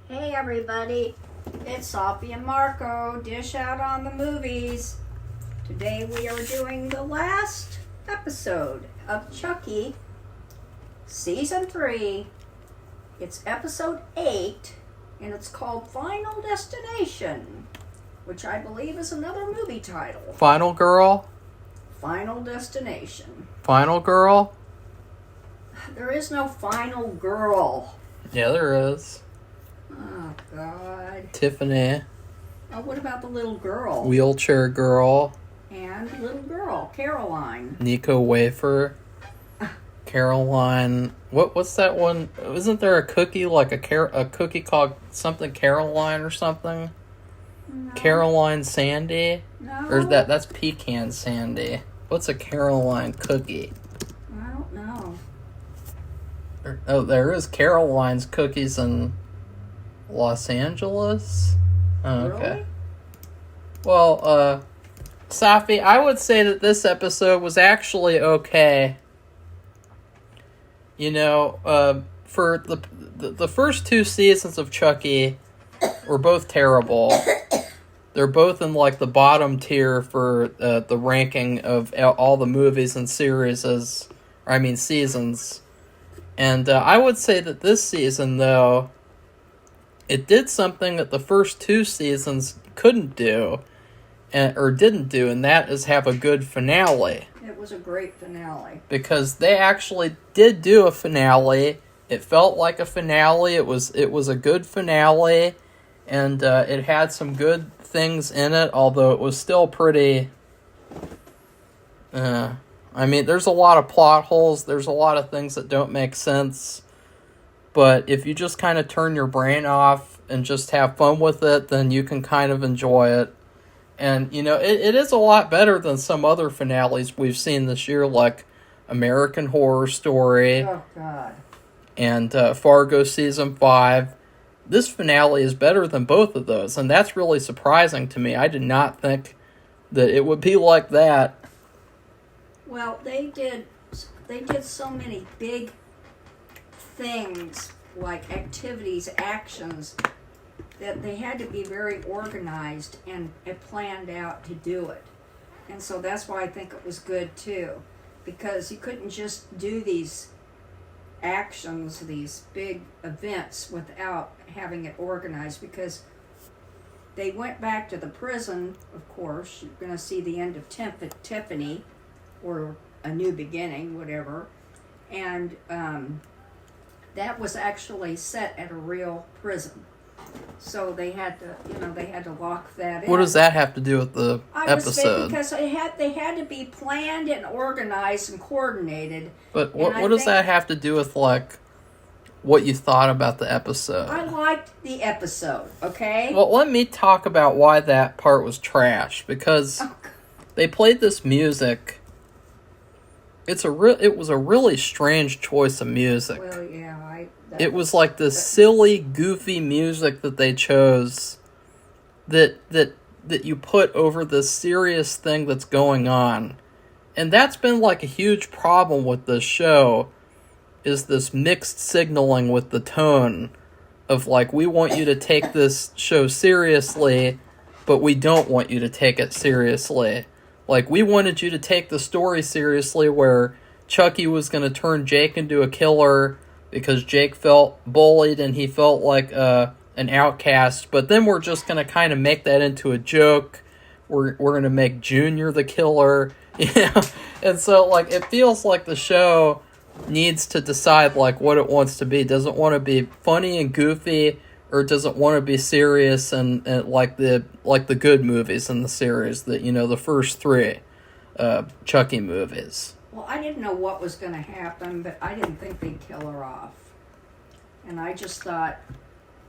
Hey everybody, it's Safi and Marco, Dish Out on the Movies. Today we are doing the last episode of Chucky, Season 3. It's episode 8, and it's called Final Destination, which I believe is another movie title. Final Girl? Final Destination. Final Girl? There is no final girl. Yeah, there is. Oh, God. Tiffany. Oh, what about the little girl? Wheelchair Girl. And little girl, Caroline. Nico Wafer. Caroline. What's that one? Isn't there a cookie like a cookie called something Caroline or something? No. Caroline Sandy? No. Or that's Pecan Sandy. What's a Caroline cookie? I don't know. Oh, there is Caroline's Cookies in Los Angeles? Oh, okay. Really? Well, Safi, I would say that this episode was actually okay. You know, for the first two seasons of Chucky were both terrible. They're both in, like, the bottom tier for the ranking of all the movies and seasons. And I would say that this season, though, it did something that the first two seasons couldn't do, or didn't do, and that is have a good finale. It was a great finale. Because they actually did do a finale. It felt like a finale. It was a good finale, and it had some good things in it, although it was still pretty... there's a lot of plot holes. There's a lot of things that don't make sense. But if you just kind of turn your brain off and just have fun with it, then you can kind of enjoy it. And, you know, it is a lot better than some other finales we've seen this year, like American Horror Story. Oh, God. And Fargo Season 5. This finale is better than both of those, and that's really surprising to me. I did not think that it would be like that. Well, they did so many big things, like activities, actions, that they had to be very organized and planned out to do it. And so that's why I think it was good, too. Because you couldn't just do these actions, these big events, without having it organized. Because they went back to the prison, of course. You're going to see the end of Tiffany, or a new beginning, whatever. And that was actually set at a real prison. So they had to lock that in. What does that have to do with the episode? Because they had to be planned and organized and coordinated. But what does that have to do with, like, what you thought about the episode? I liked the episode, okay? Well, let me talk about why that part was trash. Because they played this music. It was a really strange choice of music. Well, yeah, it was like this silly, goofy music that they chose that you put over this serious thing that's going on. And that's been like a huge problem with this show, is this mixed signaling with the tone of, like, we want you to take this show seriously, but we don't want you to take it seriously. Like, we wanted you to take the story seriously where Chucky was going to turn Jake into a killer because Jake felt bullied and he felt like an outcast. But then we're just going to kind of make that into a joke. We're going to make Junior the killer. Yeah. And so, like, it feels like the show needs to decide, like, what it wants to be. Does it want to be funny and goofy, or does it want to be serious and like the good movies in the series, that, you know, the first three Chucky movies? Well, I didn't know what was going to happen, but I didn't think they'd kill her off. And I just thought,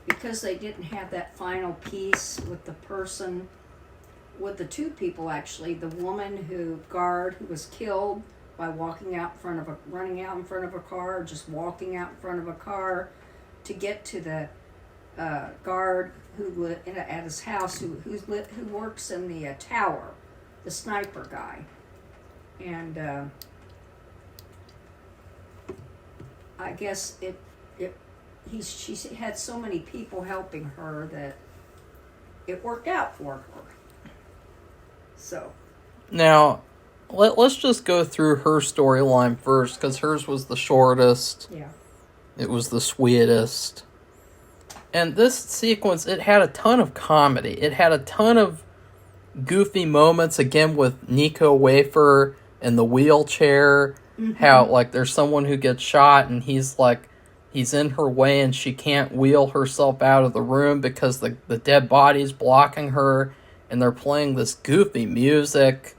because they didn't have that final piece with the person, with the two people actually, the woman who was killed by running out in front of a car, or just walking out in front of a car, to get to the guard who at his house who works in the tower, the sniper guy, and I guess she had so many people helping her that it worked out for her. So Now, let's just go through her storyline first, because hers was the shortest. yeah. It was the sweetest. And this sequence, it had a ton of comedy. It had a ton of goofy moments, again, with Nico Wafer and the wheelchair. Mm-hmm. How, like, there's someone who gets shot, and he's in her way, and she can't wheel herself out of the room because the dead body's blocking her, and they're playing this goofy music.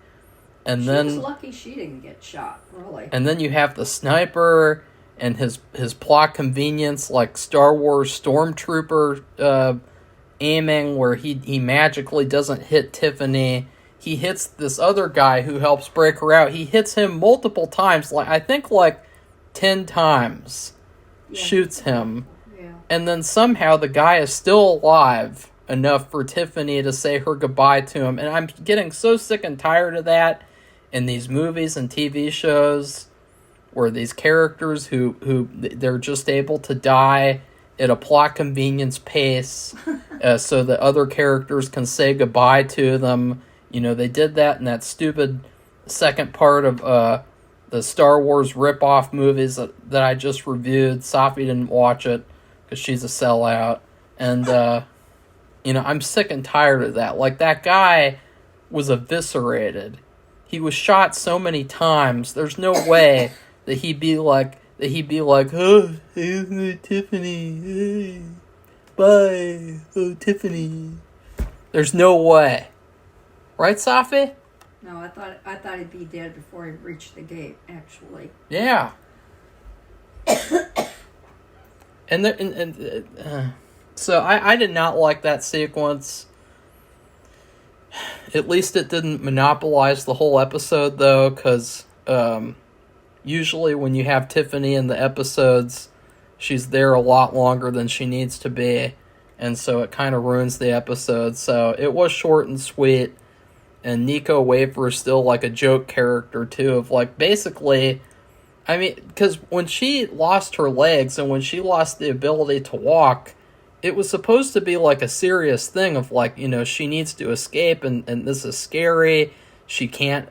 And she then was lucky she didn't get shot, really. And then you have the sniper and his plot convenience, like Star Wars Stormtrooper aiming, where he magically doesn't hit Tiffany. He hits this other guy who helps break her out. He hits him multiple times, I think 10 times. Yeah. Shoots him. Yeah. And then somehow the guy is still alive enough for Tiffany to say her goodbye to him. And I'm getting so sick and tired of that in these movies and TV shows, where these characters who they're just able to die at a plot convenience pace so that other characters can say goodbye to them. You know, they did that in that stupid second part of the Star Wars rip-off movies that I just reviewed. Safi didn't watch it because she's a sellout. And, I'm sick and tired of that. Like, that guy was eviscerated. He was shot so many times. There's no way that he'd be like, oh, hey, Tiffany, hey, bye, oh, Tiffany. There's no way. Right, Safi? No, I thought he'd be dead before he reached the gate, actually. Yeah. So I did not like that sequence. At least it didn't monopolize the whole episode, though, because usually when you have Tiffany in the episodes, she's there a lot longer than she needs to be, and so it kind of ruins the episode. So it was short and sweet, and Nico Wafer is still like a joke character, too, of like, basically, I mean, because when she lost her legs and when she lost the ability to walk, it was supposed to be like a serious thing of like, she needs to escape and this is scary. She can't,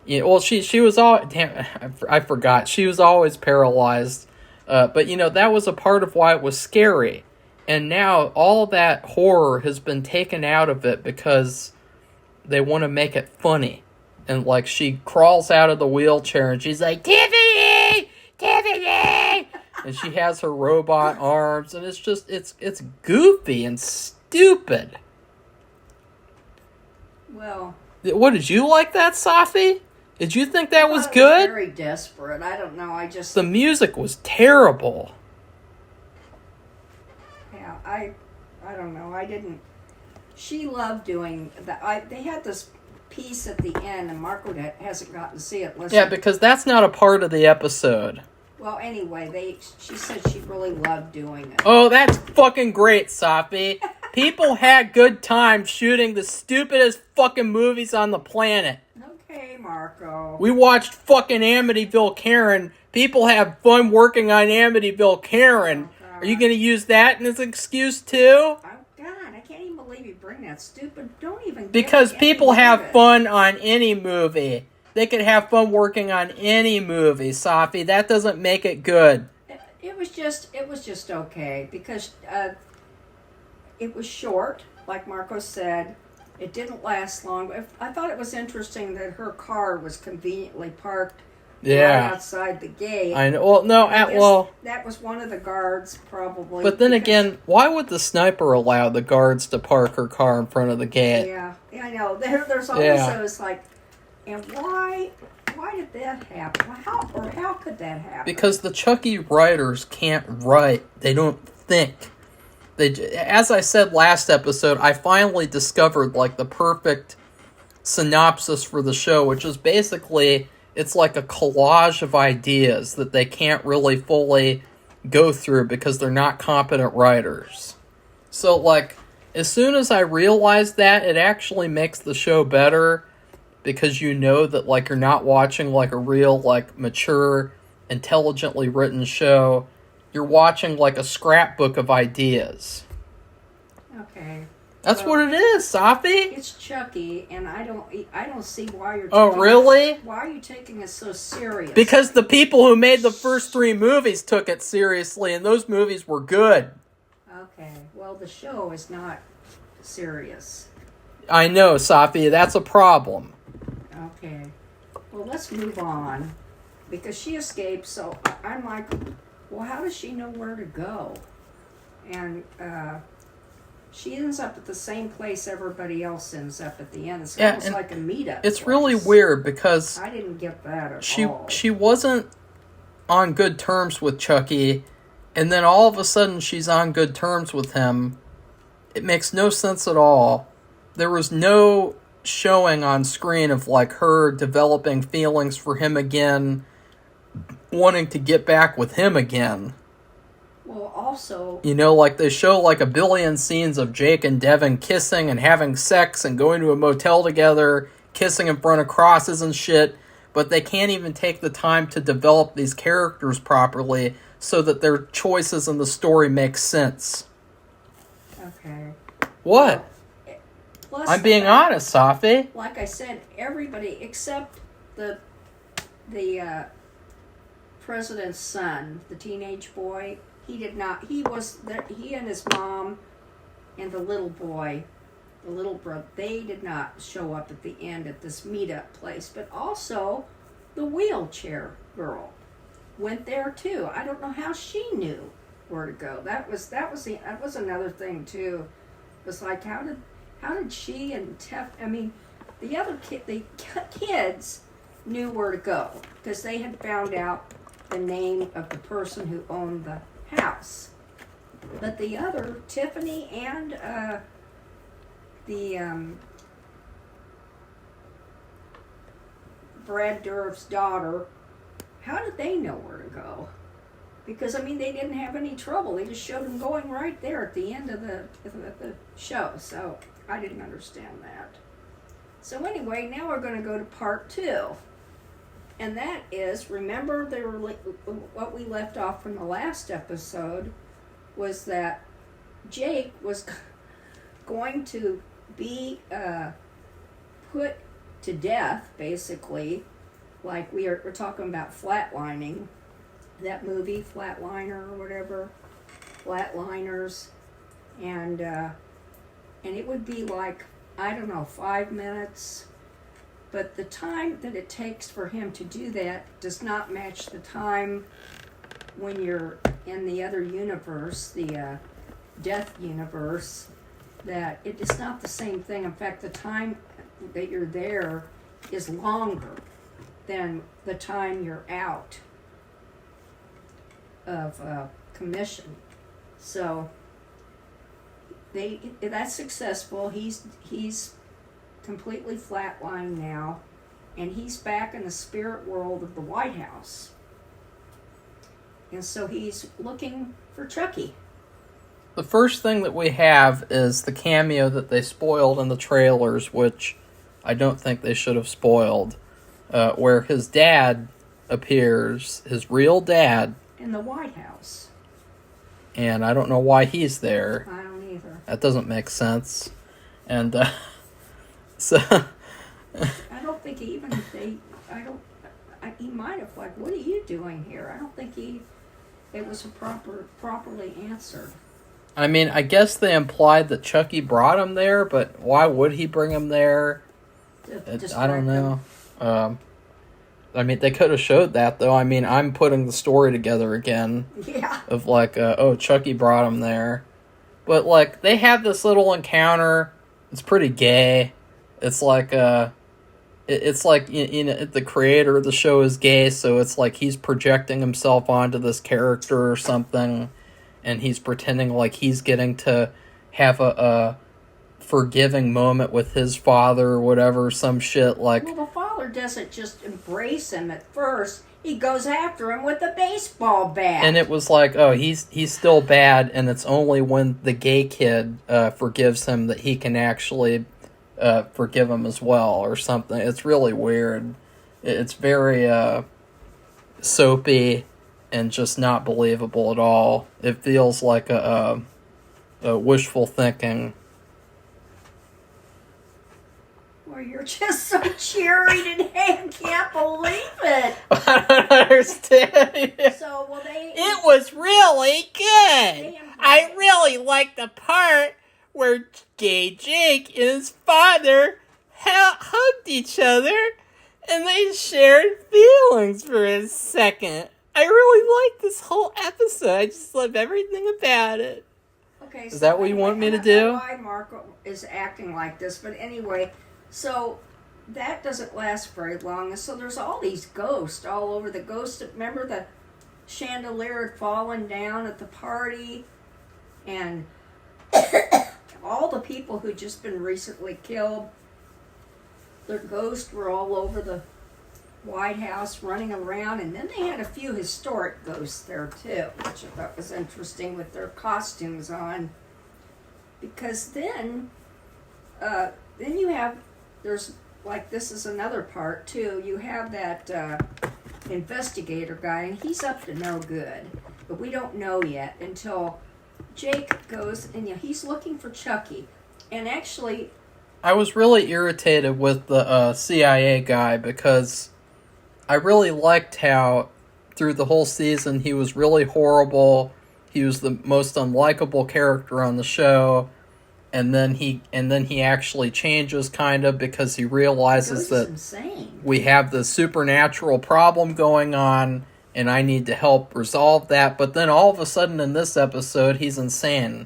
she was all, damn, I forgot. She was always paralyzed. But that was a part of why it was scary. And now all that horror has been taken out of it because they want to make it funny. And like, she crawls out of the wheelchair and she's like, Tiffany! Tiffany! And she has her robot arms, and it's just, it's goofy and stupid. Well. What, did you like that, Safi? Did you think that was good? It was very desperate. I don't know, The music was terrible. Yeah, I don't know, I didn't. She loved doing that. They had this piece at the end, and Marco hasn't gotten to see it. Yeah, because that's not a part of the episode. Well, anyway, she said she really loved doing it. Oh, that's fucking great, Safi. People had good time shooting the stupidest fucking movies on the planet. Okay, Marco. We watched fucking Amityville Karen. People have fun working on Amityville Karen. Oh, are you going to use that as an excuse, too? Oh, God, I can't even believe you bring that stupid... Don't even... Because people have fun on any movie. They could have fun working on any movie, Safi. That doesn't make it good. It was just okay, because it was short, like Marco said. It didn't last long. I thought it was interesting that her car was conveniently parked right outside the gate. I know. Well, no, that was one of the guards, probably. But then again, why would the sniper allow the guards to park her car in front of the gate? Yeah, I know. There's always those, like... And why did that happen? How could that happen? Because the Chucky writers can't write. They don't think. As I said last episode, I finally discovered like the perfect synopsis for the show, which is basically, it's like a collage of ideas that they can't really fully go through because they're not competent writers. So like, as soon as I realized that, it actually makes the show better. Because that, like, you're not watching, like, a real, like, mature, intelligently written show. you're watching like a scrapbook of ideas. Okay. That's what it is, Safi. It's Chucky, and I don't see why you're. Oh, really? Why are you taking it so serious? Because the people who made the first 3 movies took it seriously, and those movies were good. Okay. Well, the show is not serious. I know, Safi. That's a problem. Okay. Well, let's move on, because she escaped. So I'm like, well, how does she know where to go? And she ends up at the same place everybody else ends up at the end. It's almost like a meetup. It's place. really weird because I didn't get that at all. She wasn't on good terms with Chucky, and then all of a sudden she's on good terms with him. It makes no sense at all. There was no showing on screen of like her developing feelings for him again, wanting to get back with him again. Well, also... You know, like they show like a billion scenes of Jake and Devin kissing and having sex and going to a motel together, kissing in front of crosses and shit, but they can't even take the time to develop these characters properly so that their choices in the story make sense. Okay. What? Plus I'm being honest, Safi. Like I said, everybody except the president's son, the teenage boy, he did not. He and his mom and the little boy, the little brother, they did not show up at the end at this meetup place. But also, the wheelchair girl went there too. I don't know how she knew where to go. That was another thing too. It was like, how did she and the other kids knew where to go because they had found out the name of the person who owned the house. But the other, Tiffany and Brad Dourif's daughter, how did they know where to go? Because, they didn't have any trouble. They just showed them going right there at the end of the show. So I didn't understand that. So anyway, now we're going to go to part 2. And that is, remember what we left off from the last episode was that Jake was going to be put to death, basically. Like we're talking about flatlining. That movie, Flatliner or whatever. Flatliners. And it would be like, 5 minutes. But the time that it takes for him to do that does not match the time when you're in the other universe, the death universe, that it is not the same thing. In fact, the time that you're there is longer than the time you're out of commission. So that's successful. He's completely flatlined now, and he's back in the spirit world of the White House. And so he's looking for Chucky. The first thing that we have is the cameo that they spoiled in the trailers, which I don't think they should have spoiled, where his dad appears, his real dad. In the White House. And I don't know why he's there. I don't either. That doesn't make sense. And, so... I don't think he might have, what are you doing here? I don't think it was properly answered. I guess they implied that Chucky brought him there, but why would he bring him there? I don't know. They could have showed that, though. I'm putting the story together again. Yeah. Of, Chucky brought him there. But, they have this little encounter. It's pretty gay. It's like, it's like, the creator of the show is gay, so it's like he's projecting himself onto this character or something, and he's pretending like he's getting to have a forgiving moment with his father or whatever, some shit like... Well, the father doesn't just embrace him at first. He goes after him with a baseball bat. And it was like, oh, he's still bad, and it's only when the gay kid forgives him that he can actually... forgive him as well or something. It's really weird. It's very soapy, and just not believable at all. It feels like a wishful thinking. Well, you're just so cheery today. I can't believe it. I don't understand. So, well, It was really good. I really liked the part where Gay Jake and his father hugged each other and they shared feelings for a second. I really liked this whole episode. I just love everything about it. Okay, is that what you want me to do? I don't know why Marco is acting like this, but anyway, so that doesn't last very long. And so there's all these ghosts all over. The ghost, remember the chandelier had fallen down at the party, and all the people who'd just been recently killed, their ghosts were all over the White House running around. And then they had a few historic ghosts there too, which I thought was interesting with their costumes on. Because then you have, there's, like, this is another part too, you have that investigator guy, and he's up to no good. But we don't know yet until Jake goes, and he's looking for Chucky. And actually, I was really irritated with the CIA guy because I really liked how through the whole season he was really horrible. He was the most unlikable character on the show, and then he actually changes kind of because he realizes that we have this supernatural problem going on and I need to help resolve that. But then all of a sudden in this episode he's insane.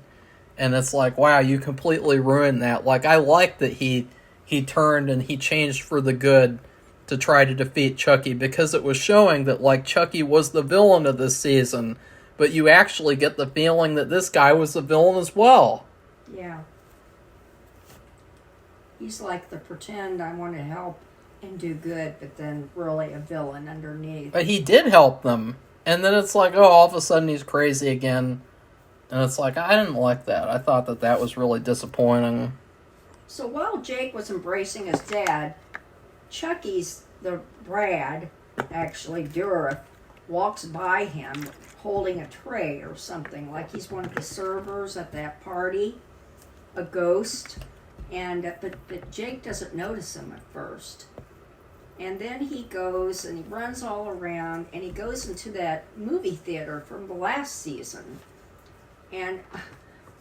And it's like, wow, you completely ruined that. Like, I like that he turned and he changed for the good to try to defeat Chucky, because it was showing that, like, Chucky was the villain of this season, but you actually get the feeling that this guy was the villain as well. Yeah. He's like the pretend I want to help and do good, but then really a villain underneath. But he did help them. And then it's like, oh, all of a sudden he's crazy again. And it's like, I didn't like that. I thought that was really disappointing. So while Jake was embracing his dad, Chucky's, the Brad, actually, Dureth, walks by him holding a tray or something, like he's one of the servers at that party, a ghost. And but Jake doesn't notice him at first. And then he goes and he runs all around, and he goes into that movie theater from the last season. And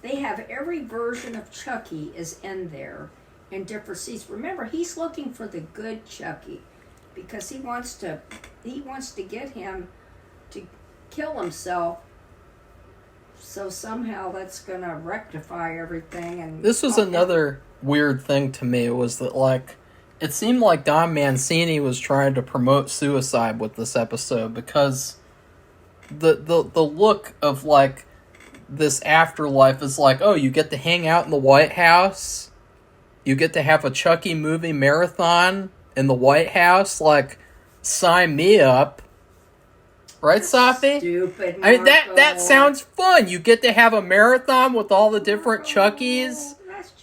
they have every version of Chucky is in there in different seats. Remember, he's looking for the good Chucky because he wants to get him to kill himself. So somehow that's going to rectify everything. And this was another weird thing to me, was that, like, it seemed like Don Mancini was trying to promote suicide with this episode, because the look of, like, this afterlife is like, oh, you get to hang out in the White House, you get to have a Chucky movie marathon in the White House, like, sign me up. Right, Safi? Stupid, Marco. I mean, that sounds fun. You get to have a marathon with all the different Chuckies,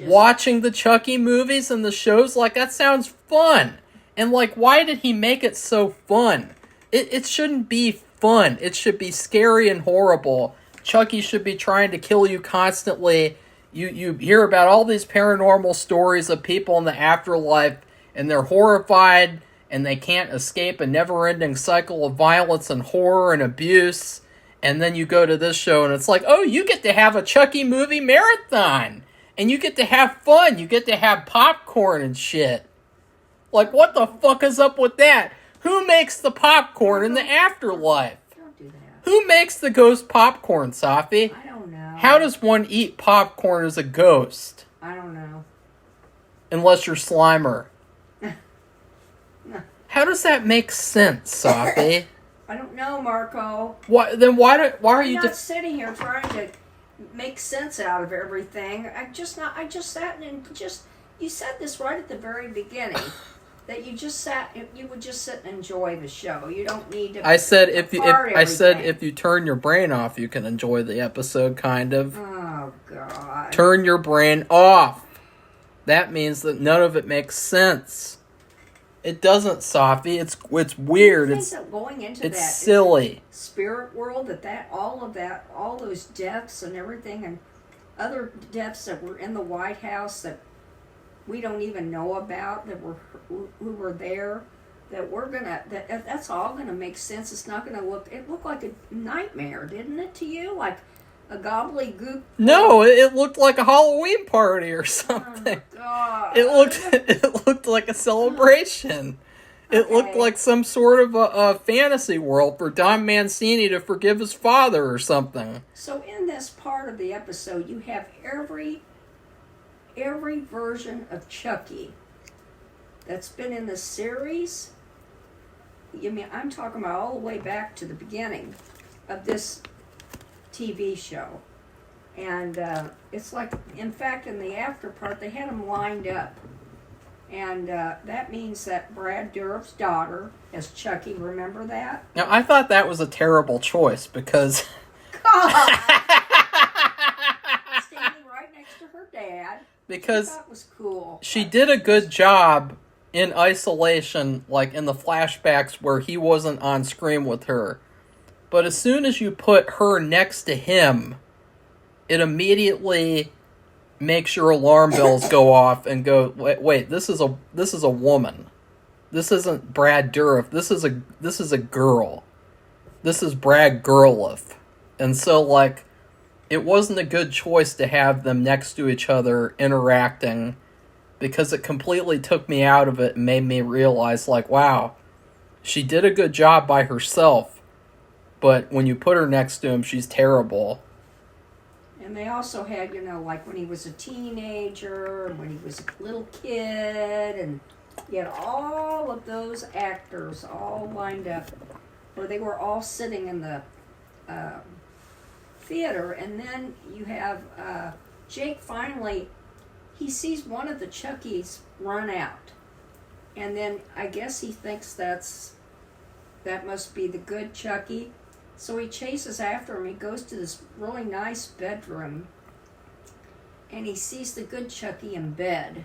watching the Chucky movies and the shows. Like, that sounds fun. And, like, why did he make it so fun? It shouldn't be fun. It should be scary and horrible. Chucky should be trying to kill you constantly. You hear about all these paranormal stories of people in the afterlife, and they're horrified, and they can't escape a never-ending cycle of violence and horror and abuse. And then you go to this show, and it's like, oh, you get to have a Chucky movie marathon, and you get to have fun. You get to have popcorn and shit. Like, what the fuck is up with that? Who makes the popcorn in the afterlife? Who makes the ghost popcorn, Safi? I don't know. How does one eat popcorn as a ghost? I don't know. Unless you're Slimer. How does that make sense, Safi? I don't know, Marco. Why are you not sitting here trying to make sense out of everything? I just sat and you said this right at the very beginning. That you would just sit and enjoy the show. You don't need to. I said if you turn your brain off, you can enjoy the episode, kind of. Oh God! Turn your brain off. That means that none of it makes sense. It doesn't, Safi. It's weird. Do you think that going into it's that silly. Spirit world, all those deaths and everything, and other deaths that were in the White House that we don't even know about, who were there, that's all gonna make sense. It's not gonna it looked like a nightmare, didn't it to you? Like a gobbledygook. No, it looked like a Halloween party or something. Oh, God. It looked like a celebration. It looked like some sort of a fantasy world for Don Mancini to forgive his father or something. So in this part of the episode, you have every version of Chucky that's been in the series. I mean, I'm talking about all the way back to the beginning of this TV show. And it's like, in fact, in the after part, they had them lined up. And that means that Brad Dourif's daughter is Chucky. Remember that? Now, I thought that was a terrible choice because... God! Standing right next to her dad. Because that was cool. She did a good job in isolation, like in the flashbacks where he wasn't on screen with her. But as soon as you put her next to him, it immediately makes your alarm bells go off and go, wait, this is a woman. This isn't Brad Dourif. This is a girl. This is Brad Gerliff. And so, like, it wasn't a good choice to have them next to each other interacting, because it completely took me out of it and made me realize, like, wow, she did a good job by herself, but when you put her next to him, she's terrible. And they also had, like when he was a teenager, and when he was a little kid, and you had all of those actors all lined up, where they were all sitting in the theater. And then you have Jake finally, he sees one of the Chuckies run out. And then I guess he thinks that must be the good Chucky. So he chases after him. He goes to this really nice bedroom, and he sees the good Chucky in bed.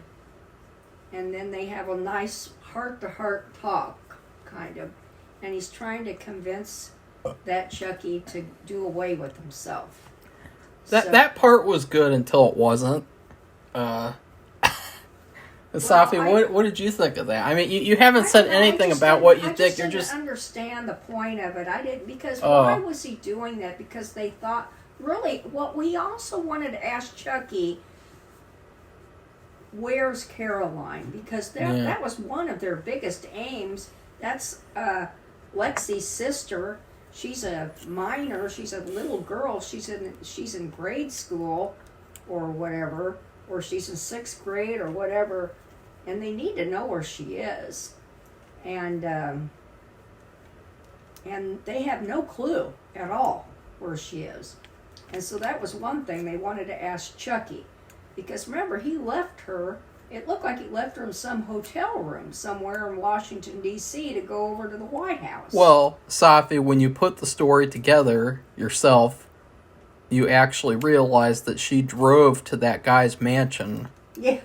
And then they have a nice heart-to-heart talk, kind of. And he's trying to convince that Chucky to do away with himself. That part was good until it wasn't. Safi, what did you think of that? I mean, you haven't said anything about what you think. You're just understand the point of it. I didn't, because why was he doing that? Because they thought, really, what we also wanted to ask Chucky, where's Caroline? Because that was one of their biggest aims. That's Lexi's sister. She's a minor. She's a little girl. She's in grade school, or whatever. Or she's in 6th grade or whatever, and they need to know where she is. And they have no clue at all where she is. And so that was one thing they wanted to ask Chucky. Because remember, he left her, it looked like he left her in some hotel room somewhere in Washington, D.C. to go over to the White House. Well, Safi, when you put the story together yourself, you actually realize that she drove to that guy's mansion. Yeah.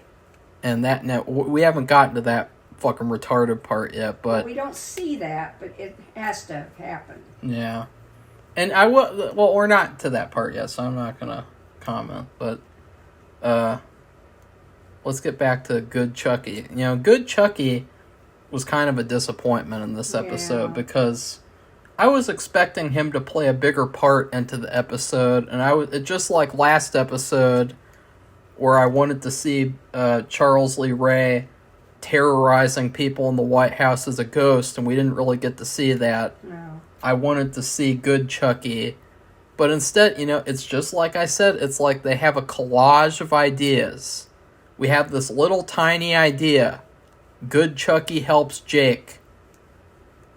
And we haven't gotten to that fucking retarded part yet, but... we don't see that, but it has to happen. Yeah. And I will... Well, we're not to that part yet, so I'm not going to comment, but... let's get back to Good Chucky. Good Chucky was kind of a disappointment in this episode, because... I was expecting him to play a bigger part into the episode, and just like last episode, where I wanted to see Charles Lee Ray terrorizing people in the White House as a ghost, and we didn't really get to see that. No. I wanted to see Good Chucky, but instead, it's just like I said, it's like they have a collage of ideas. We have this little tiny idea. Good Chucky helps Jake.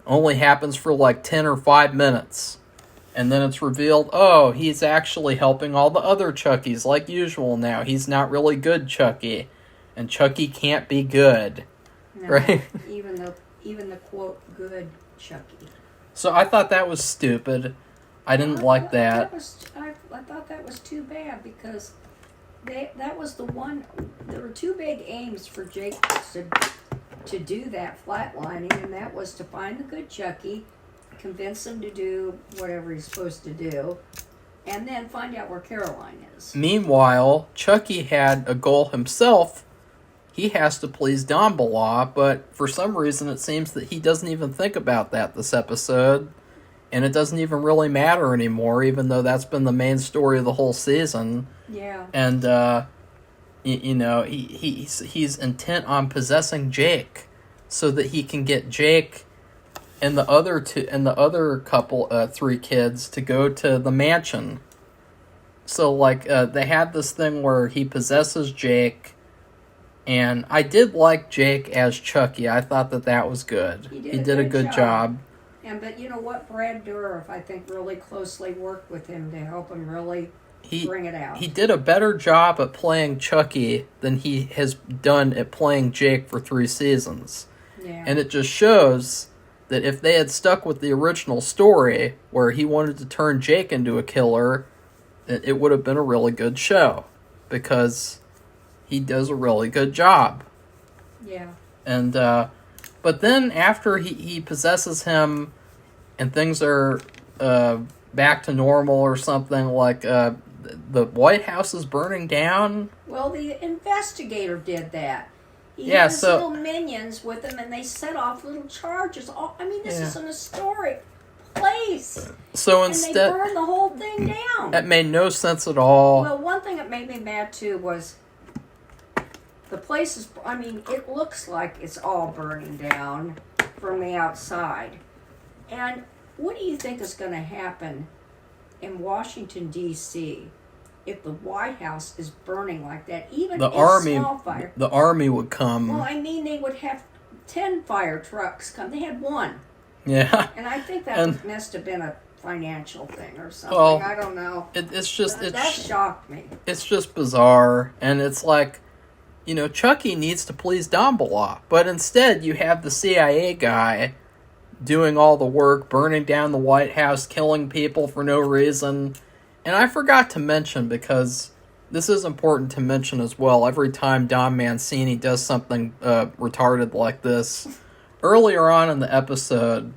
Only happens for like 10 or 5 minutes. And then it's revealed, he's actually helping all the other Chuckies like usual now. He's not really good Chucky. And Chucky can't be good. No, right? Even the quote, good Chucky. So I thought that was stupid. I didn't like that. I thought that was too bad, because that was the one, there were 2 big aims for Jake to to do that flatlining, and that was to find the good Chucky, convince him to do whatever he's supposed to do, and then find out where Caroline is. Meanwhile, Chucky had a goal himself. He has to please Dumbledore, but for some reason it seems that he doesn't even think about that this episode, and it doesn't even really matter anymore, even though that's been the main story of the whole season. Yeah. And he's intent on possessing Jake, so that he can get Jake and the other couple, 3 kids, to go to the mansion. So they had this thing where he possesses Jake. And I did like Jake as Chucky. I thought that was good. He did a good job. But you know what? Brad Dourif, I think, really closely worked with him to help him really bring it out. He did a better job at playing Chucky than he has done at playing Jake for 3 seasons. Yeah. And it just shows that if they had stuck with the original story, where he wanted to turn Jake into a killer, it would have been a really good show. Because he does a really good job. Yeah. And, but then after he possesses him and things are back to normal or something, the White House is burning down. Well, the investigator did that. He had his little minions with him, and they set off little charges. This is an historic place. So and they burned the whole thing down. That made no sense at all. Well, one thing that made me mad, too, was the place is, it looks like it's all burning down from the outside. And what do you think is going to happen in Washington, D.C., if the White House is burning like that, even a small fire? The army would come. Well, they would have 10 fire trucks come. They had 1. Yeah. And I think that must have been a financial thing or something. Well, I don't know. That shocked me. It's just bizarre. And it's like, Chucky needs to please Dumbledore, but instead you have the CIA guy doing all the work, burning down the White House, killing people for no reason. And I forgot to mention, because this is important to mention as well, every time Don Mancini does something retarded like this. Earlier on in the episode,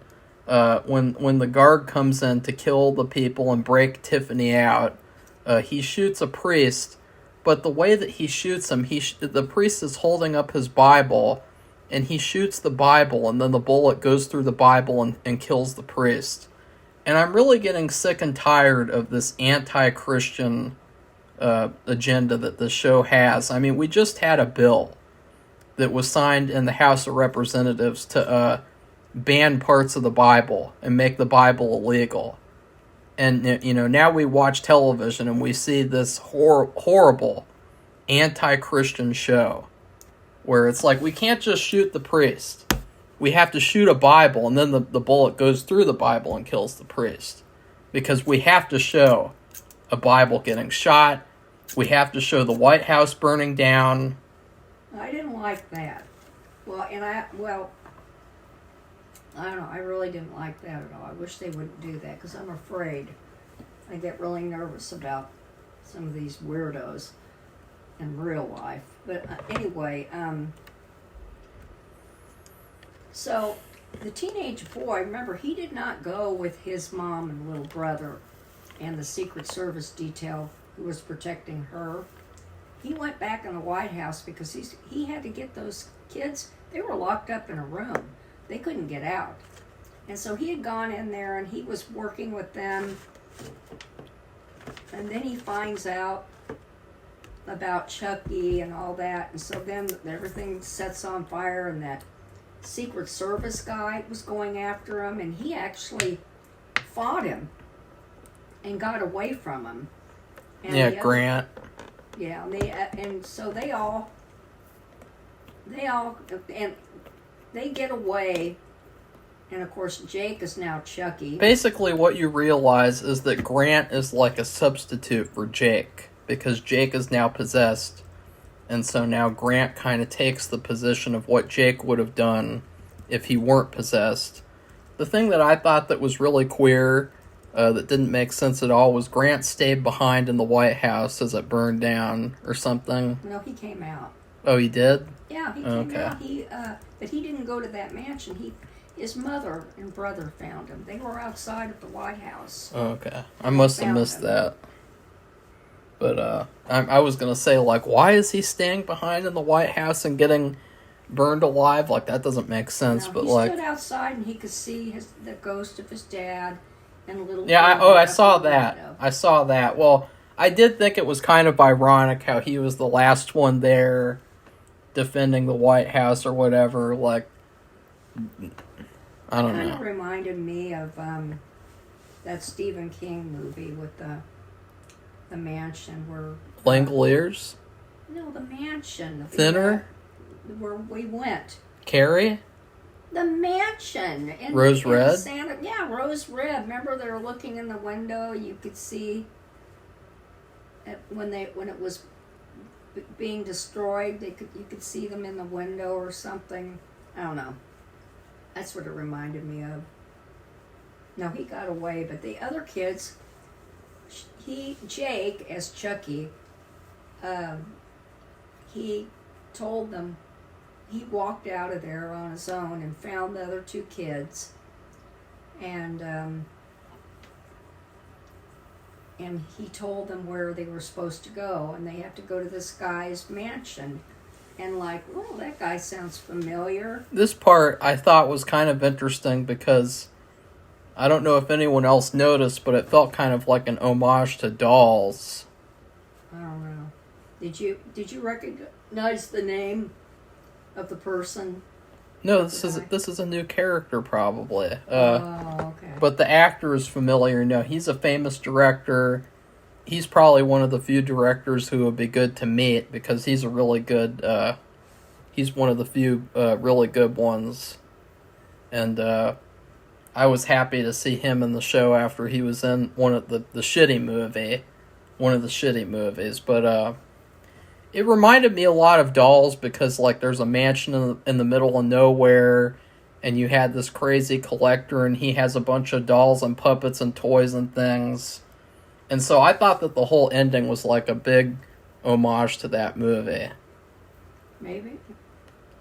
when the guard comes in to kill the people and break Tiffany out, he shoots a priest. But the way that he shoots him, the priest is holding up his Bible, and he shoots the Bible, and then the bullet goes through the Bible and kills the priest. And I'm really getting sick and tired of this anti-Christian agenda that this show has. We just had a bill that was signed in the House of Representatives to ban parts of the Bible and make the Bible illegal. And, now we watch television and we see this horrible anti-Christian show where it's like, we can't just shoot the priest. We have to shoot a Bible, and then the bullet goes through the Bible and kills the priest. Because we have to show a Bible getting shot. We have to show the White House burning down. I didn't like that. I don't know, I really didn't like that at all. I wish they wouldn't do that, because I'm afraid. I get really nervous about some of these weirdos in real life. But anyway, so the teenage boy, remember, he did not go with his mom and little brother and the Secret Service detail who was protecting her. He went back in the White House because he had to get those kids. They were locked up in a room. They couldn't get out. And so he had gone in there and he was working with them. And then he finds out about Chucky and all that. And so then everything sets on fire, and that Secret Service guy was going after him. And he actually fought him and got away from him. And Grant. Yeah, and so they all and they get away, and of course Jake is now Chucky. Basically what you realize is that Grant is like a substitute for Jake, because Jake is now possessed, and so now Grant kind of takes the position of what Jake would have done if he weren't possessed. The thing that I thought that was really queer, that didn't make sense at all, was Grant stayed behind in the White House as it burned down or something. No, he came out. Oh, he did? Yeah, he Okay. came out. But he didn't go to that mansion. His mother and brother found him. They were outside of the White House. Okay. I must have Found missed him. that. But I was gonna say, like, why is he staying behind in the White House and getting burned alive? Like, that doesn't make sense. No, but he like, stood outside and he could see the ghost of his dad and a little. yeah, girl I up saw in the that. window. I saw that. Well, I did think it was kind of ironic how he was the last one there, defending the White House or whatever. Like, I don't Kind of know. reminded me of that Stephen King movie with the mansion where. Langoliers, No, the mansion. Thinner, Where we went. Carrie, The mansion. Rose Red? Yeah, Rose Red. Remember they were looking in the window. You could see when it was being destroyed. You could see them in the window or something. I don't know. That's what it reminded me of. No, he got away, but the other kids, Jake as Chucky, he told them. He walked out of there on his own and found the other two kids, and he told them where they were supposed to go, and they have to go to this guy's mansion, and like, oh, that guy sounds familiar. This part I thought was kind of interesting because I don't know if anyone else noticed, but it felt kind of like an homage to Dolls. I don't know. Did you recognize the name of the person? No, this is a new character probably. Okay. But the actor is familiar. No, he's a famous director. He's probably one of the few directors who would be good to meet because he's a really good. He's one of the few really good ones, and I was happy to see him in the show after he was in one of the shitty movies. But it reminded me a lot of Dolls because like there's a mansion in the middle of nowhere, and you had this crazy collector, and he has a bunch of dolls and puppets and toys and things. And so I thought that the whole ending was like a big homage to that movie. Maybe.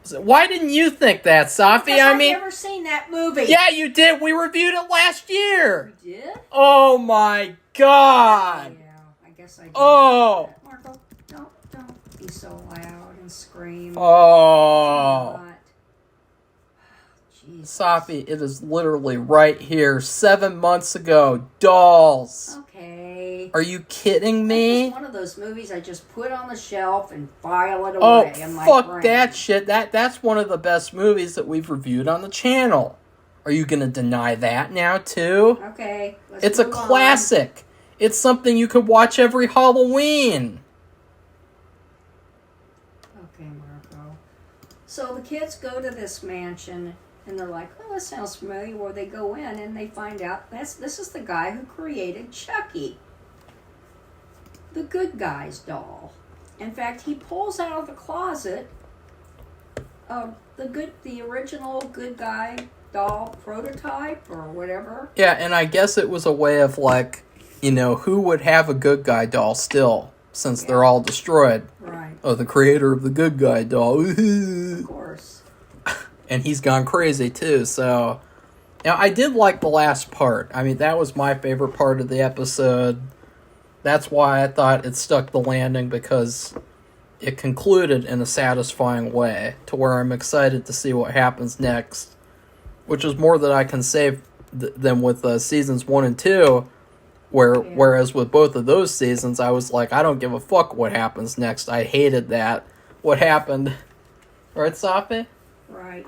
So why didn't you think that, Safi? Because I I've mean, never seen that movie. yeah, you did. We reviewed it last year. You did? Oh my god. Yeah, I guess I did. Oh. Marco, don't be so loud and scream. Oh. Not. Jesus. Safi, it is literally right here. 7 months ago. Dolls. Okay. Are you kidding me? It's one of those movies I just put on the shelf and file it Oh, away in my fuck brain. that shit. That's one of the best movies that we've reviewed on the channel. Are you going to deny that now, too? Okay. It's a move on. classic. It's something you could watch every Halloween. Okay, Marco. So the kids go to this mansion and they're like, oh, this sounds familiar. Well, they go in and they find out this is the guy who created Chucky, the good guy's doll. In fact, he pulls out of the closet the original good guy doll prototype or whatever. Yeah, and I guess it was a way of like, you know, who would have a good guy doll still, since they're all destroyed. Right. Oh, the creator of the good guy doll. Of course. And he's gone crazy too, so... Now, I did like the last part. I mean, that was my favorite part of the episode. That's why I thought it stuck the landing, because it concluded in a satisfying way, to where I'm excited to see what happens next. Which is more that I can say than with seasons 1 and 2, whereas with both of those seasons, I was like, I don't give a fuck what happens next. I hated that. What happened? Right, Safi? Right.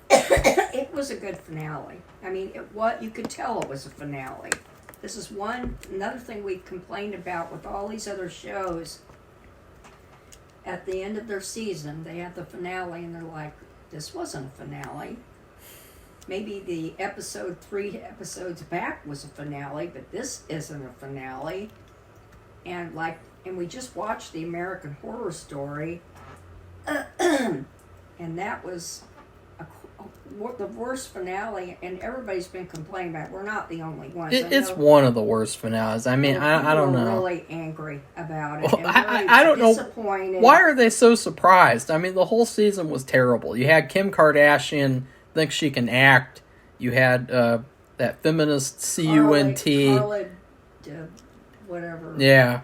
It was a good finale. I mean, you could tell it was a finale. This is another thing we complained about with all these other shows. At the end of their season, they have the finale, and they're like, this wasn't a finale. Maybe the 3 episodes back was a finale, but this isn't a finale. And we just watched the American Horror Story, and that was a the worst finale, and everybody's been complaining about it. We're not the only ones. It's one of the worst finales. I mean, I don't know. People were really angry about it. Well, And very I don't know. disappointed. Why are they so surprised? I mean, the whole season was terrible. You had Kim Kardashian think she can act. You had that feminist CUNT. Carla, whatever. Yeah.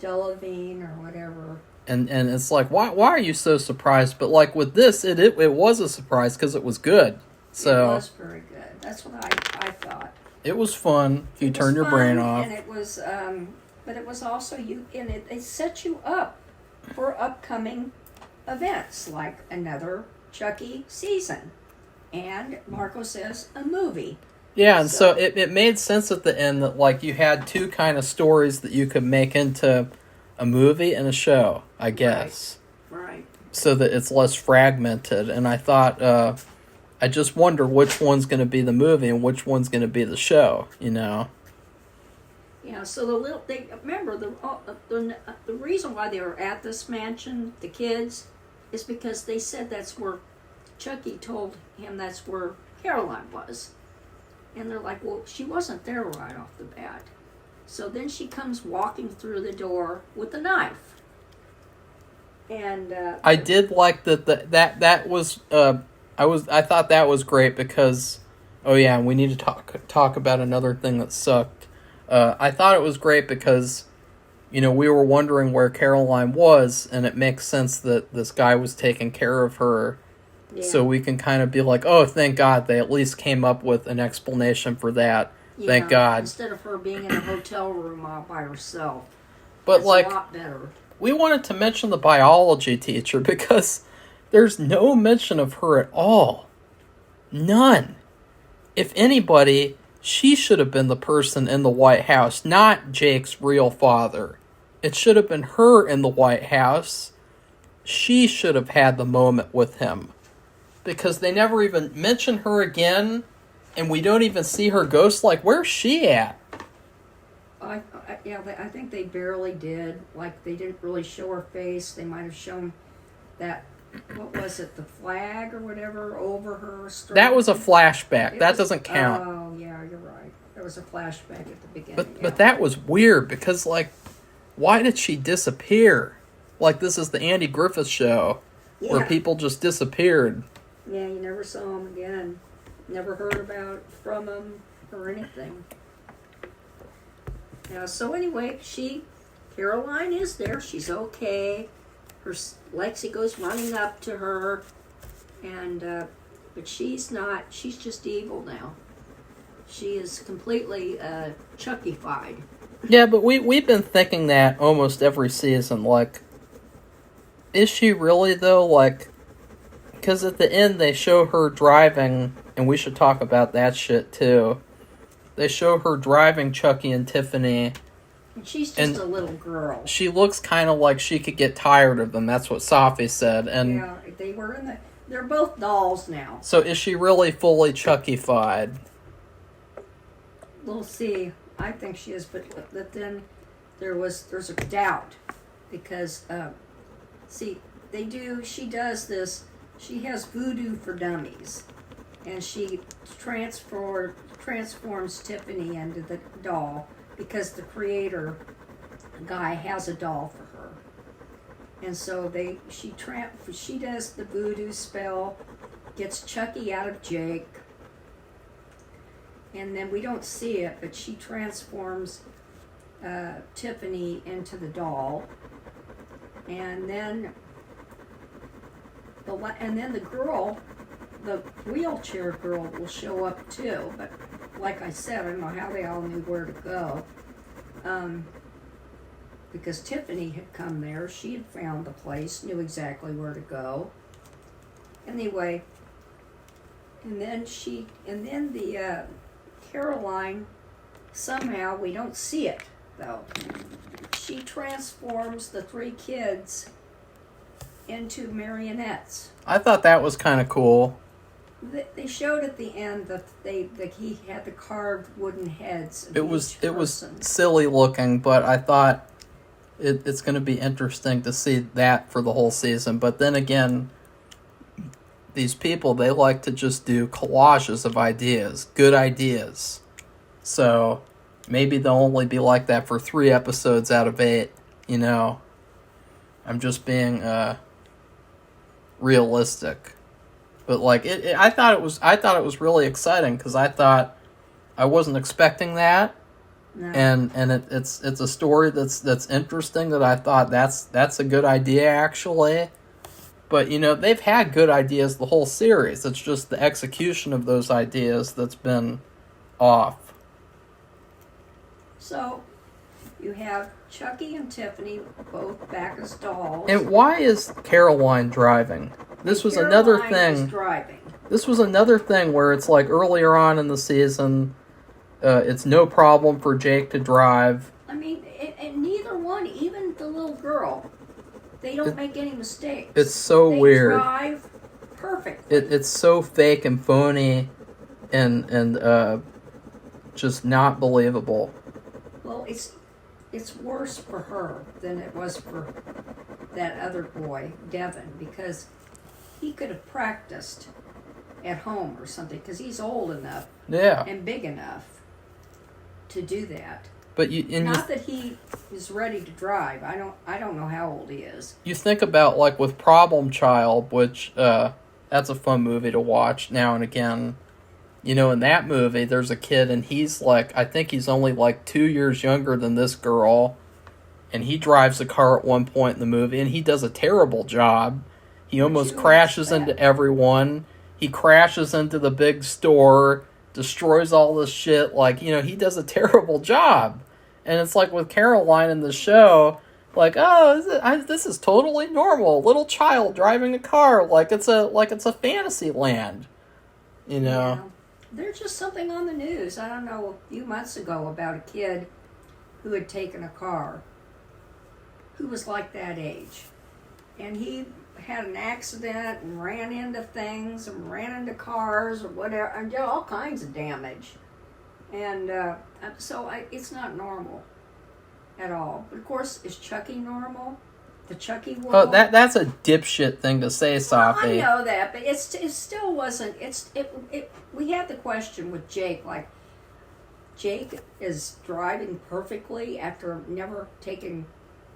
Delevingne or whatever. And it's like, why are you so surprised? But like with this, it was a surprise because it was good. So it was very good. That's what I thought. It was fun if you turn your brain off. And it was, but it was also it set you up for upcoming events like another Chucky season, and Marco says a movie. Yeah, and so it made sense at the end that like you had two kind of stories that you could make into a movie and a show, I guess. Right. So that it's less fragmented. And I thought, I just wonder which one's going to be the movie and which one's going to be the show, you know? Yeah, so remember the reason why they were at this mansion, the kids, is because they said that's where Chucky told him that's where Caroline was. And they're like, well, she wasn't there right off the bat. So then she comes walking through the door with a knife. And I did like that was I thought that was great because and we need to talk about another thing that sucked. I thought it was great because we were wondering where Caroline was, and it makes sense that this guy was taking care of her. Yeah. So we can kind of be like, oh, thank God they at least came up with an explanation for that. Yeah, thank God. Instead of her being in a hotel room all by herself. But it's a lot better. We wanted to mention the biology teacher because there's no mention of her at all. None. If anybody, she should have been the person in the White House, not Jake's real father. It should have been her in the White House. She should have had the moment with him. Because they never even mention her again, and we don't even see her ghost. Like, where's she at? I think they barely did. Like, they didn't really show her face. They might have shown that, what was it, the flag or whatever over her. That was a flashback. That doesn't count. Oh, yeah, you're right. There was a flashback at the beginning. But that was weird because, like, why did she disappear? Like, this is the Andy Griffith show where people just disappeared. Yeah, you never saw him again. Never heard from him or anything. Yeah, so anyway, Caroline is there. She's okay. Lexi goes running up to her, and but she's not. She's just evil now. She is completely Chucky-fied. Yeah, but we've been thinking that almost every season. Like, is she really though? Like, because at the end they show her driving, and we should talk about that shit too. They show her driving Chucky and Tiffany. And she's just a little girl. She looks kind of like she could get tired of them. That's what Safi said. And yeah, they're both dolls now. So is she really fully Chucky-fied? We'll see. I think she is, but then there's a doubt because she does this. She has voodoo for dummies, and she transforms Tiffany into the doll because the creator guy has a doll for her, and so she does the voodoo spell, gets Chucky out of Jake, and then we don't see it, but she transforms Tiffany into the doll, and then the girl. The wheelchair girl will show up too, but like I said, I don't know how they all knew where to go. Because Tiffany had come there, she had found the place, knew exactly where to go. Anyway, and then the Caroline, somehow, we don't see it though. She transforms the three kids into marionettes. I thought that was kind of cool. They showed at the end that he had the carved wooden heads. It was silly looking, but I thought it's going to be interesting to see that for the whole season. But then again, these people, they like to just do collages of ideas, good ideas. So maybe they'll only be like that for 3 episodes out of 8, you know. I'm just being realistic. But like I thought it was really exciting because I wasn't expecting that. No. And it's a story that's interesting that I thought that's a good idea actually. But, you know, they've had good ideas the whole series. It's just the execution of those ideas that's been off. So, you have Chucky and Tiffany both back as dolls. And why is Caroline driving? This was another thing. Driving. This was another thing where it's like earlier on in the season, it's no problem for Jake to drive. I mean, and neither one, even the little girl, they don't make any mistakes. It's so weird. They drive perfectly. It's so fake and phony and just not believable. Well, it's worse for her than it was for that other boy, Devin, because he could have practiced at home or something, because he's old enough and big enough to do that. But not that he is ready to drive. I don't know how old he is. You think about, like, with Problem Child, which that's a fun movie to watch now and again. You know, in that movie, there's a kid, and he's like, I think he's only like 2 years younger than this girl, and he drives a car at one point in the movie, and he does a terrible job. He almost crashes into everyone. He crashes into the big store, destroys all this shit. Like, you know, he does a terrible job. And it's like with Caroline in the show, like, oh, this is totally normal. A little child driving a car, like it's a fantasy land, you know. Yeah. There's just something on the news, I don't know, a few months ago about a kid who had taken a car, who was like that age. And he had an accident and ran into things and ran into cars or whatever, and did all kinds of damage. And so it's not normal at all. But of course, is Chucky normal? The Chucky world? Oh, that's a dipshit thing to say, Safi. Well, I know that, but it still wasn't. We had the question with Jake, like, Jake is driving perfectly after never taking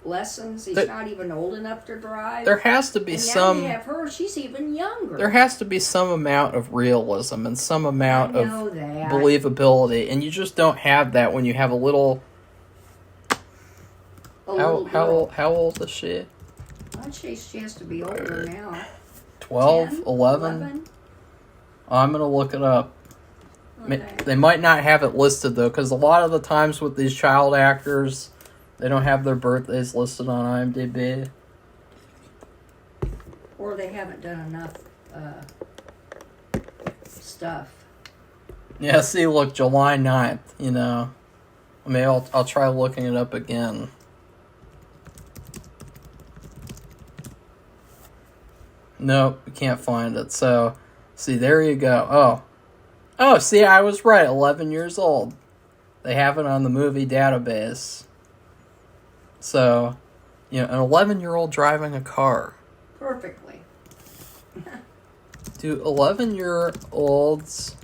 lessons. He's not even old enough to drive. There has to be some. Now we have her. She's even younger. There has to be some amount of realism and some amount of believability, and you just don't have that when you have a little. How old is she? I'd say she has to be older now. 12, 10, 11? I'm going to look it up. Okay. They might not have it listed, though, because a lot of the times with these child actors, they don't have their birthdays listed on IMDb. Or they haven't done enough stuff. Yeah, see, look, July 9th, you know. I mean, I'll try looking it up again. Nope, we can't find it. So, see, there you go. Oh, see, I was right. 11 years old. They have it on the movie database. So, you know, an 11-year-old driving a car. Perfectly. Do 11-year-olds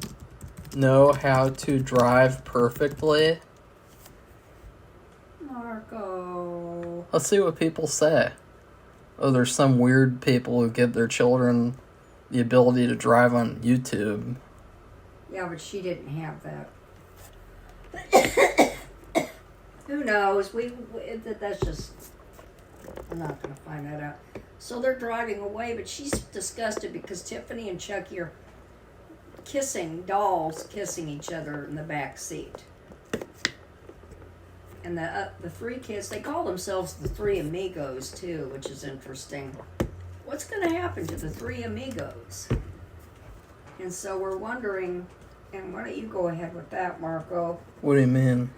know how to drive perfectly? Marco. Let's see what people say. Oh, there's some weird people who give their children the ability to drive on YouTube. Yeah, but she didn't have that. Who knows? That's just... I'm not going to find that out. So they're driving away, but she's disgusted because Tiffany and Chucky are dolls kissing each other in the back seat. And the three kids, they call themselves the Three Amigos, too, which is interesting. What's going to happen to the Three Amigos? And so we're wondering, and why don't you go ahead with that, Marco? What do you mean?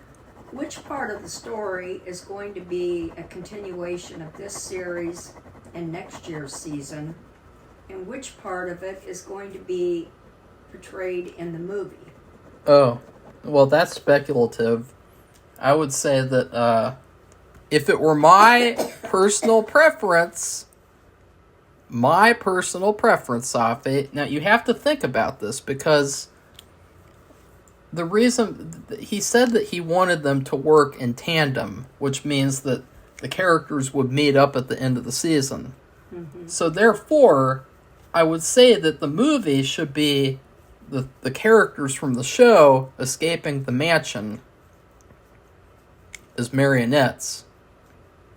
Which part of the story is going to be a continuation of this series and next year's season, and which part of it is going to be portrayed in the movie? Oh, well, that's speculative. I would say that if it were my personal preference, my personal preference, Safi. Now, you have to think about this because the reason he said that he wanted them to work in tandem, which means that the characters would meet up at the end of the season. Mm-hmm. So, therefore, I would say that the movie should be the characters from the show escaping the mansion as marionettes.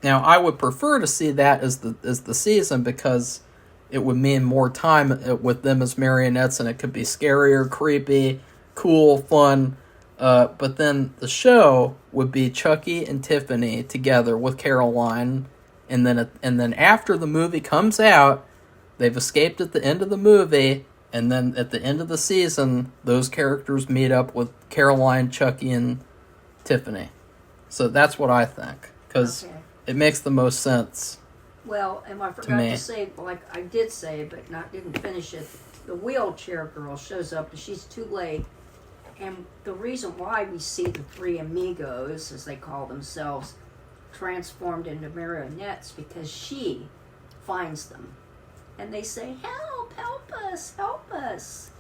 Now, I would prefer to see that as the season because it would mean more time with them as marionettes, and it could be scarier, creepy, cool, fun. But then the show would be Chucky and Tiffany together with Caroline, and then after the movie comes out, they've escaped at the end of the movie, and then at the end of the season, those characters meet up with Caroline, Chucky, and Tiffany. So that's what I think, because it makes the most sense. Well, and I forgot to say, like I did say, but didn't finish it, the wheelchair girl shows up, and she's too late. And the reason why we see the three amigos, as they call themselves, transformed into marionettes, because she finds them. And they say, help us, help us.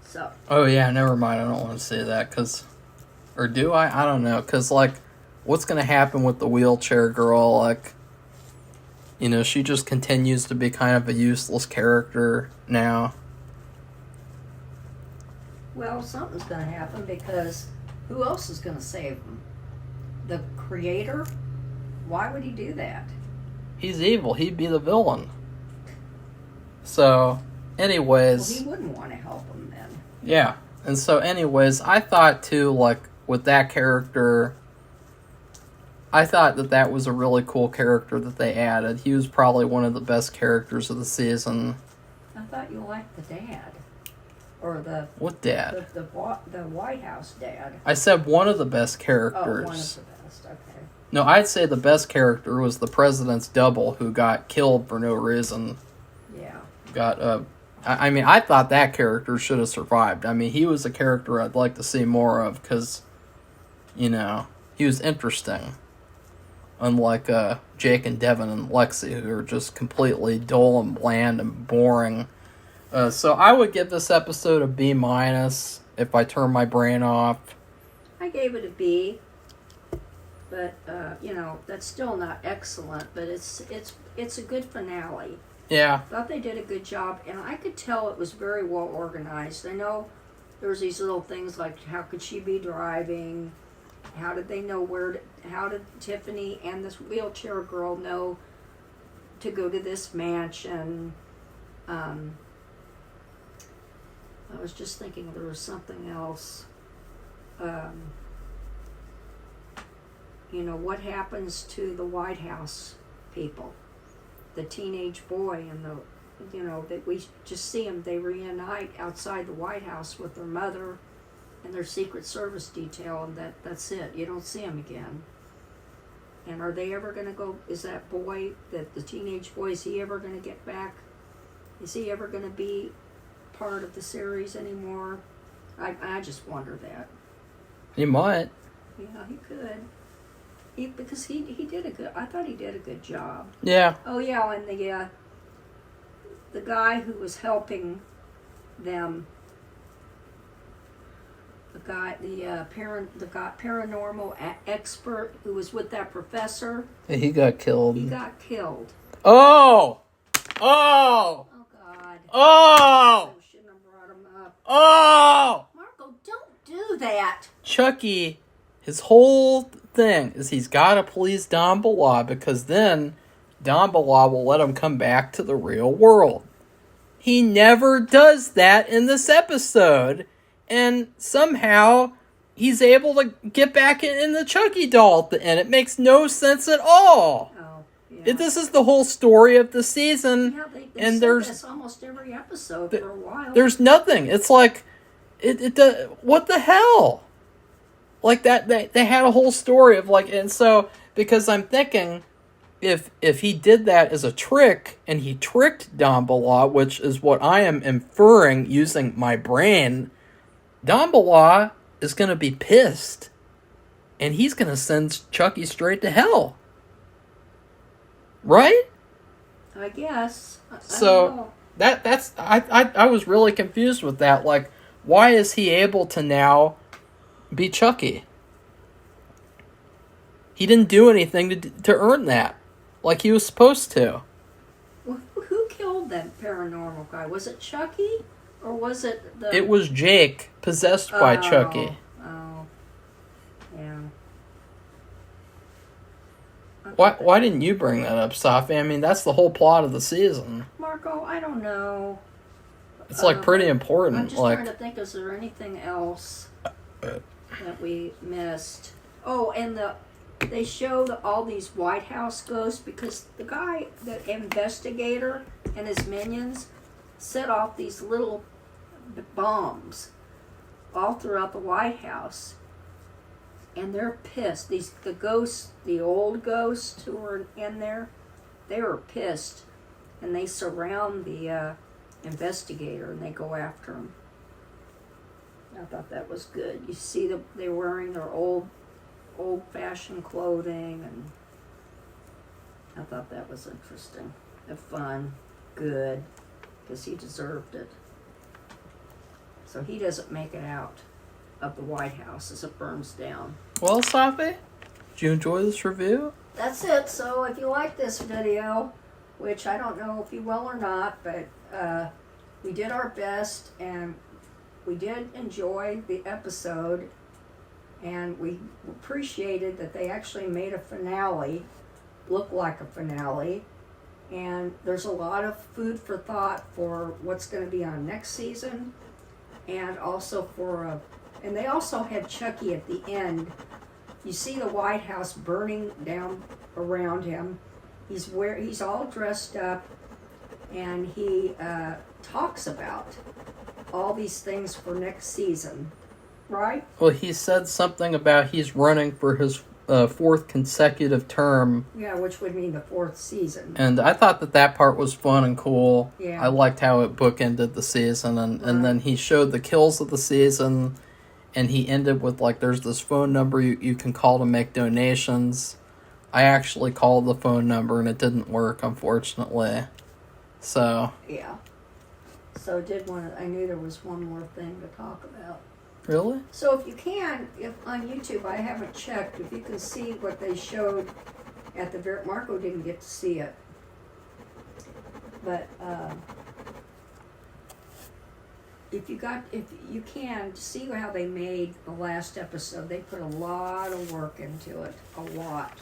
So. Oh, yeah, never mind. I don't want to say that, because... Or do I? I don't know, because, like, what's going to happen with the wheelchair girl? Like, you know, she just continues to be kind of a useless character now. Well, something's going to happen, because who else is going to save them? The creator? Why would he do that? He's evil. He'd be the villain. So, anyways... Well, he wouldn't want to help them then. Yeah. And so, anyways, I thought, too, like, with that character... I thought that was a really cool character that they added. He was probably one of the best characters of the season. I thought you liked the dad. Or the... What dad? The White House dad. I said one of the best characters. Oh, one of the best, okay. No, I'd say the best character was the president's double who got killed for no reason. Yeah. I mean, I thought that character should have survived. I mean, he was a character I'd like to see more of because, you know, he was interesting. Unlike Jake and Devin and Lexi, who are just completely dull and bland and boring. So I would give this episode a B- if I turn my brain off. I gave it a B. But, you know, that's still not excellent, but it's a good finale. Yeah. I thought they did a good job, and I could tell it was very well organized. I know there's these little things like how could she be driving? How did they know how did Tiffany and this wheelchair girl know to go to this mansion? I was just thinking there was something else. You know, what happens to the White House people? The teenage boy and that we just see them, they reunite outside the White House with their mother and their Secret Service detail, and that's it. You don't see them again. And are they ever going to go, is that boy, the teenage boy, is he ever going to get back? Is he ever going to be part of the series anymore? I just wonder that. He might. Yeah, he could. Because he did I thought he did a good job. Yeah. Oh yeah, and the guy who was helping them, the paranormal expert who was with that professor. He got killed. He got killed. Oh! Oh! Oh God. Oh! I shouldn't have brought him up. Oh! Marco, don't do that. Chucky, his whole thing is he's got to please Don Bala because then Don Bala will let him come back to the real world. He never does that in this episode, and somehow he's able to get back in the Chucky doll at the end. It makes no sense at all. Oh, yeah. This is the whole story of the season, Yeah, they and said there's this almost every episode for a while. There's nothing. It's like what the hell? Like that they had a whole story of like, and so because I'm thinking if he did that as a trick and he tricked Don Bala, which is what I am inferring using my brain, Don Bala is going to be pissed and he's going to send Chucky straight to hell. Right? I guess. I So don't know. that's I was really confused with that. Like, why is he able to now be Chucky? He didn't do anything to earn that, like he was supposed to. Who killed that paranormal guy? Was it Chucky? Or was it the... It was Jake, possessed by Chucky. Oh. Yeah. Why didn't you bring that up, Safi? I mean, that's the whole plot of the season. Marco, I don't know. It's like pretty important. I'm just like, trying to think, is there anything else that we missed? Oh, and they showed all these White House ghosts because the guy, the investigator and his minions set off these little bombs all throughout the White House. And they're pissed. The ghosts, the old ghosts who were in there, they were pissed. And they surround the investigator and they go after him. I thought that was good. You see they're wearing their old-fashioned clothing, and I thought that was interesting and fun, good, because he deserved it. So he doesn't make it out of the White House as it burns down. well, Safi, did you enjoy this review? That's it. So if you like this video, which I don't know if you will or not, but we did our best, and we did enjoy the episode, and we appreciated that they actually made a finale look like a finale. And there's a lot of food for thought for what's going to be on next season, and also and they also had Chucky at the end. You see the White House burning down around him. He's all dressed up, and he talks about all these things for next season, right? Well, he said something about he's running for his fourth consecutive term. Yeah, which would mean the fourth season. And I thought that part was fun and cool. Yeah. I liked how it bookended the season. And then he showed the kills of the season. And he ended with, like, there's this phone number you can call to make donations. I actually called the phone number and it didn't work, unfortunately. So. Yeah. So I knew there was one more thing to talk about. Really? So if on YouTube, I haven't checked, if you can see what they showed at the Marco didn't get to see it. But if you can see how they made the last episode, they put a lot of work into it, a lot.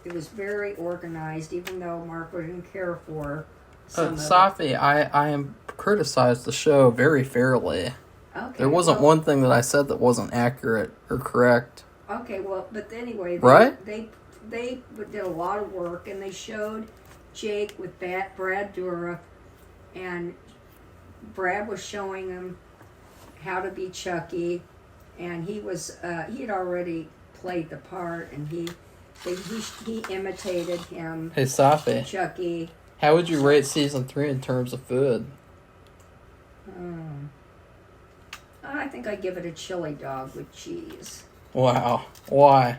It was very organized, even though Marco didn't care for some of it. Safi, I am criticized the show very fairly. Okay, There wasn't one thing that I said that wasn't accurate or correct. Okay, well, but anyway, Right? They did a lot of work, and they showed Jake with Brad Dura, and Brad was showing him how to be Chucky, and he had already played the part, and he imitated him. Hey, Safi, Chucky. how would you rate season 3 in terms of food? I think I'd give it a chili dog with cheese. Wow. Why?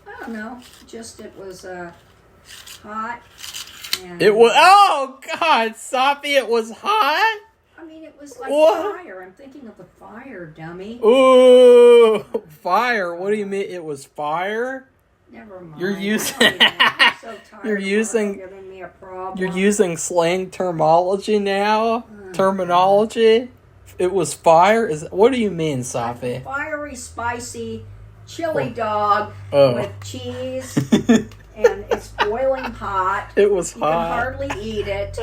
I don't know. Just it was hot. And It was. Oh, God, Safi, it was hot? I mean, it was like What? fire. I'm thinking of the fire, dummy. Ooh, fire. What do you mean it was fire? Never mind. You're using- I'm so tired You're of using- Marco giving me a problem. You're using slang terminology now? Terminology? It was fire? What do you mean, Safi? Fiery, spicy chili dog Oh. with cheese, and it's boiling hot. It was You can hot. hardly eat it,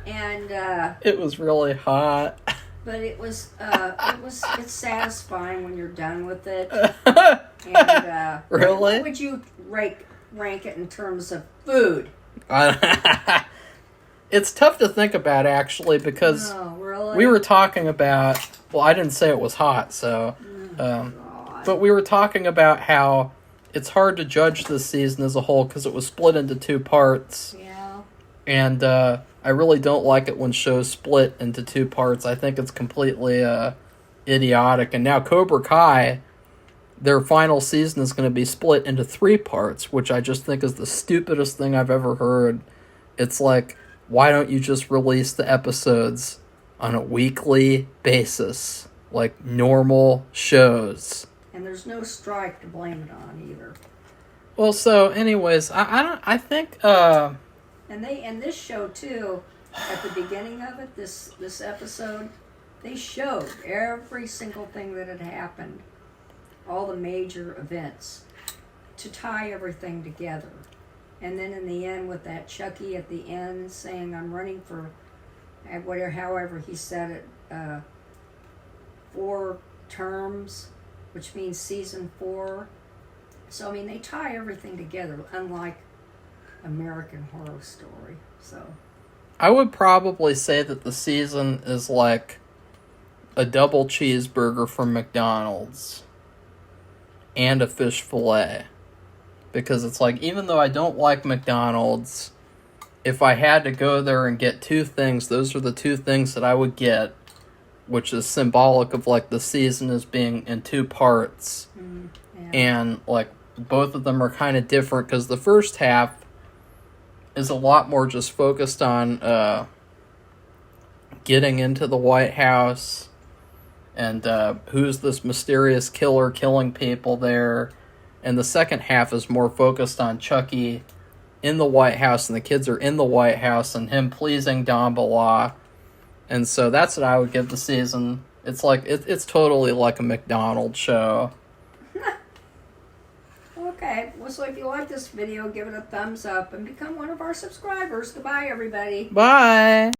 and It was really hot. but it's satisfying when you're done with it. And Really? what would you rank it in terms of food? It's tough to think about, actually, because Oh, really? we were talking about... Well, I didn't say it was hot, so... God. But we were talking about how it's hard to judge this season as a whole because it was split into 2 parts. Yeah. And I really don't like it when shows split into 2 parts. I think it's completely idiotic. And now Cobra Kai, their final season is going to be split into 3 parts, which I just think is the stupidest thing I've ever heard. It's like why don't you just release the episodes on a weekly basis, like normal shows? And there's no strike to blame it on either. Well, so anyways, I think And this show too, at the beginning of it, this episode, they showed every single thing that had happened, all the major events, to tie everything together. And then in the end, with that Chucky at the end saying, "I'm running for," whatever, however he said it, 4 terms, which means season 4. So I mean, they tie everything together, unlike American Horror Story. So I would probably say that the season is like a double cheeseburger from McDonald's and a fish fillet. Because it's like, even though I don't like McDonald's, if I had to go there and get 2 things, those are the 2 things that I would get, which is symbolic of like the season as being in 2 parts. yeah. And like both of them are kind of different, because the first half is a lot more just focused on getting into the White House and who's this mysterious killer killing people there. And the second half is more focused on Chucky in the White House, and the kids are in the White House, and him pleasing Don Bala. And so that's what I would give the season. It's like it's totally like a McDonald's show. Okay, well, so if you like this video, give it a thumbs up and become one of our subscribers. Goodbye, everybody. Bye.